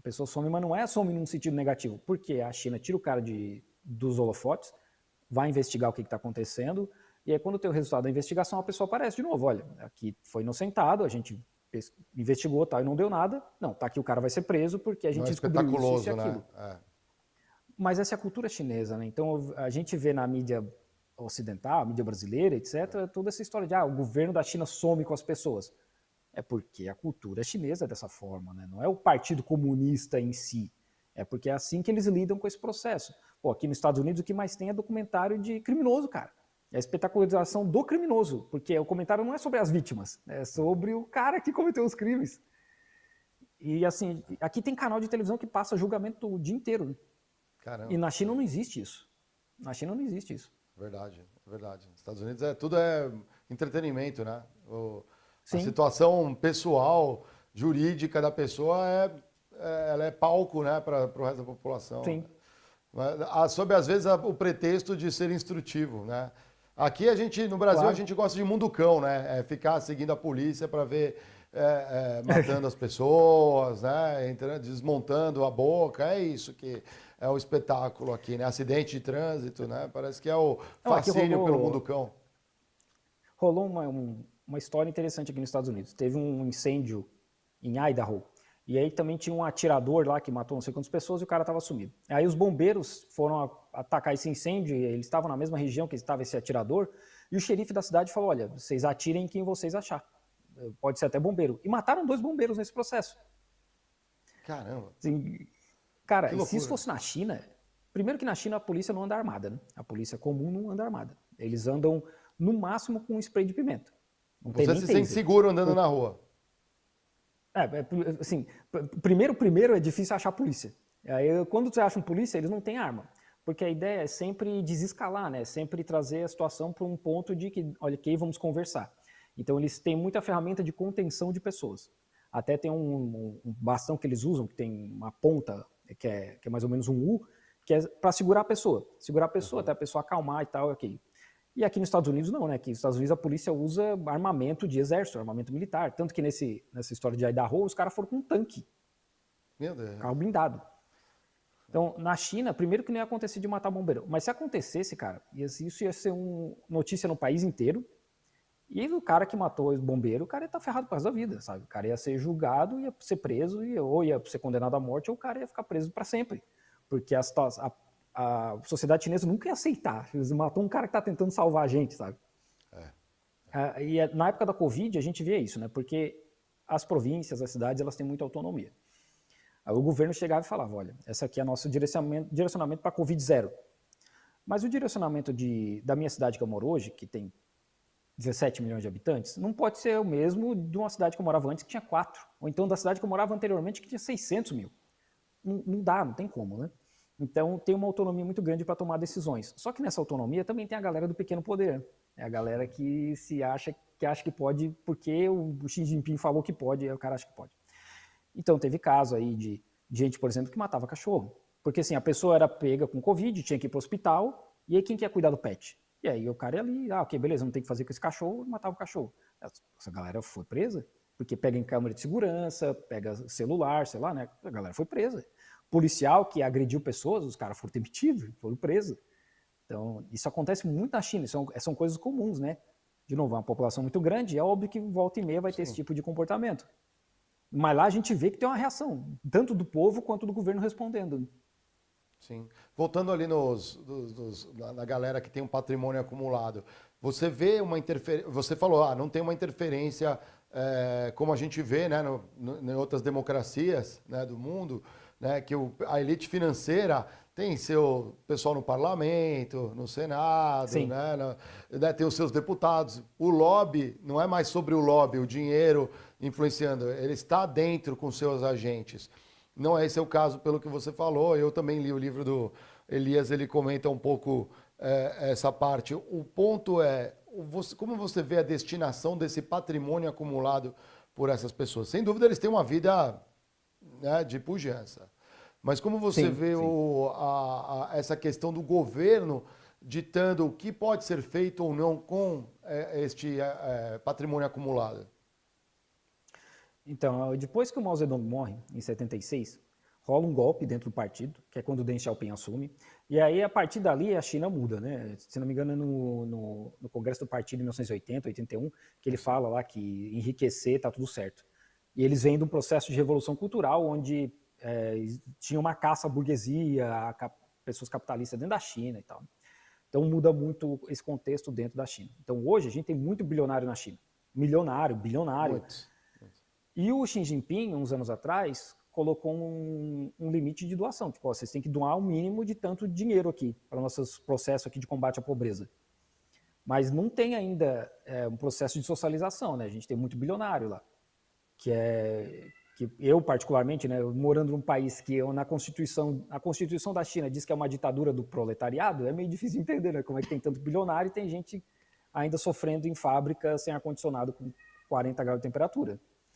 pessoa some, mas não é some num sentido negativo, porque a China tira o cara dos holofotes, vai investigar o que está acontecendo, e aí quando tem o resultado da investigação, a pessoa aparece de novo, olha, aqui foi inocentado, a gente investigou tal, e não deu nada, não, tá aqui o cara vai ser preso porque a Não gente é descobriu isso e espetaculoso, né? aquilo. Mas essa é a cultura chinesa, né? Então a gente vê na mídia ocidental, mídia brasileira, etc., toda essa história de o governo da China some com as pessoas. É porque a cultura chinesa é dessa forma, né? Não é o Partido Comunista em si. É porque é assim que eles lidam com esse processo. Pô, aqui nos Estados Unidos o que mais tem é documentário de criminoso, cara. É a espetacularização do criminoso, porque o comentário não é sobre as vítimas, é sobre o cara que cometeu os crimes. E assim, aqui tem canal de televisão que passa julgamento o dia inteiro. Né? Caramba. E na China não existe isso. Na China não existe isso. Verdade, verdade. Nos Estados Unidos tudo é entretenimento, né? A Sim. situação pessoal, jurídica da pessoa ela é palco, né, para o resto da população. Sim. Sob, às vezes, o pretexto de ser instrutivo, né? Aqui, no Brasil, Claro. a gente gosta de mundo cão, né? Ficar seguindo a polícia para ver matando as pessoas, né? Desmontando a boca, é isso que é o espetáculo aqui, né? Acidente de trânsito, né? Parece que é o Não, aqui fascínio pelo mundo cão. rolou uma história interessante aqui nos Estados Unidos. Teve um incêndio em Idaho, e aí também tinha um atirador lá que matou não sei quantas pessoas e o cara estava sumido. Aí os bombeiros foram atacar esse incêndio, e eles estavam na mesma região que estava esse atirador, e o xerife da cidade falou, olha, vocês atirem em quem vocês achar. Pode ser até bombeiro. E mataram 2 bombeiros nesse processo. Caramba. Assim, cara, Que e se isso loucura. fosse na China, primeiro que na China a polícia não anda armada, né? A polícia comum não anda armada. Eles andam no máximo com um spray de pimenta. Não tem Você nem se sente taser. seguro andando na rua. Assim, primeiro é difícil achar polícia. Aí, quando você acha um polícia, eles não têm arma. Porque a ideia é sempre desescalar, né? Sempre trazer a situação para um ponto de que, olha, ok, vamos conversar. Então, eles têm muita ferramenta de contenção de pessoas. Até tem um bastão que eles usam, que tem uma ponta, que é mais ou menos um U, que é para segurar a pessoa. Segurar a pessoa, até a pessoa acalmar e tal, ok. E aqui nos Estados Unidos não, né? Aqui nos Estados Unidos a polícia usa armamento de exército, armamento militar. Tanto que nessa história de Idaho, os caras foram com um tanque, Meu Deus. carro blindado. Então, na China, primeiro que não ia acontecer de matar bombeiro. Mas se acontecesse, cara, isso ia ser notícia no país inteiro. E o cara que matou o bombeiro, o cara ia estar ferrado por causa da vida, sabe? O cara ia ser julgado, ia ser preso, ou ia ser condenado à morte, ou o cara ia ficar preso para sempre. Porque a sociedade chinesa nunca ia aceitar. Eles matou um cara que está tentando salvar a gente, sabe? E na época da Covid a gente vê isso, né? Porque as províncias, as cidades, elas têm muita autonomia. Aí o governo chegava e falava, olha, essa aqui é nosso direcionamento para Covid zero. Mas o direcionamento da minha cidade que eu moro hoje, que tem 17 milhões de habitantes, não pode ser o mesmo de uma cidade que eu morava antes que tinha 4. Ou então da cidade que eu morava anteriormente que tinha 600 mil. Não dá, não tem como, né? Então tem uma autonomia muito grande para tomar decisões. Só que nessa autonomia também tem a galera do pequeno poder. É a galera que acha que pode porque o Xi Jinping falou que pode, e aí o cara acha que pode. Então teve caso aí de gente, por exemplo, que matava cachorro. Porque assim, a pessoa era pega com Covid, tinha que ir para o hospital, e aí quem quer cuidar do pet? E aí o cara ia ali, ok, beleza, não tem que fazer com esse cachorro, matava o cachorro. Essa galera foi presa, porque pega em câmera de segurança, pega celular, sei lá, né? A galera foi presa. Policial que agrediu pessoas, os caras foram demitidos, foram presos. Então, isso acontece muito na China, são coisas comuns, né? De novo, é uma população muito grande, é óbvio que volta e meia vai ter esse tipo de comportamento. Mas lá a gente vê que tem uma reação, tanto do povo quanto do governo respondendo. Sim. Voltando ali na galera que tem um patrimônio acumulado, você vê uma interferência, você falou, não tem uma interferência como a gente vê, né, em outras democracias, né, do mundo, né, que a elite financeira tem seu pessoal no parlamento, no Senado, né, tem os seus deputados. O lobby não é mais sobre o lobby, o dinheiro influenciando, ele está dentro com seus agentes. Não é esse o caso pelo que você falou, eu também li o livro do Elias, ele comenta um pouco essa parte. O ponto é, como você vê a destinação desse patrimônio acumulado por essas pessoas? Sem dúvida eles têm uma vida, né, de pujança. Mas como você vê essa questão do governo ditando o que pode ser feito ou não com este patrimônio acumulado? Então, depois que o Mao Zedong morre, em 76, rola um golpe dentro do partido, que é quando o Deng Xiaoping assume, e aí a partir dali a China muda, né? Se não me engano, no Congresso do Partido em 1980, 81, que ele fala lá que enriquecer tá tudo certo. E eles vêm de um processo de revolução cultural onde tinha uma caça à burguesia, a pessoas capitalistas dentro da China e tal. Então muda muito esse contexto dentro da China. Então hoje a gente tem muito bilionário na China. Milionário, bilionário. Muito. E o Xi Jinping, uns anos atrás, colocou um limite de doação. Tipo, ó, vocês têm que doar o mínimo de tanto dinheiro aqui para o nosso processo aqui de combate à pobreza. Mas não tem ainda um processo de socialização, né? A gente tem muito bilionário lá. Que eu, particularmente, né, morando num país que a Constituição da China diz que é uma ditadura do proletariado, é meio difícil entender, né? Como é que tem tanto bilionário e tem gente ainda sofrendo em fábrica sem ar-condicionado com 40 graus de temperatura.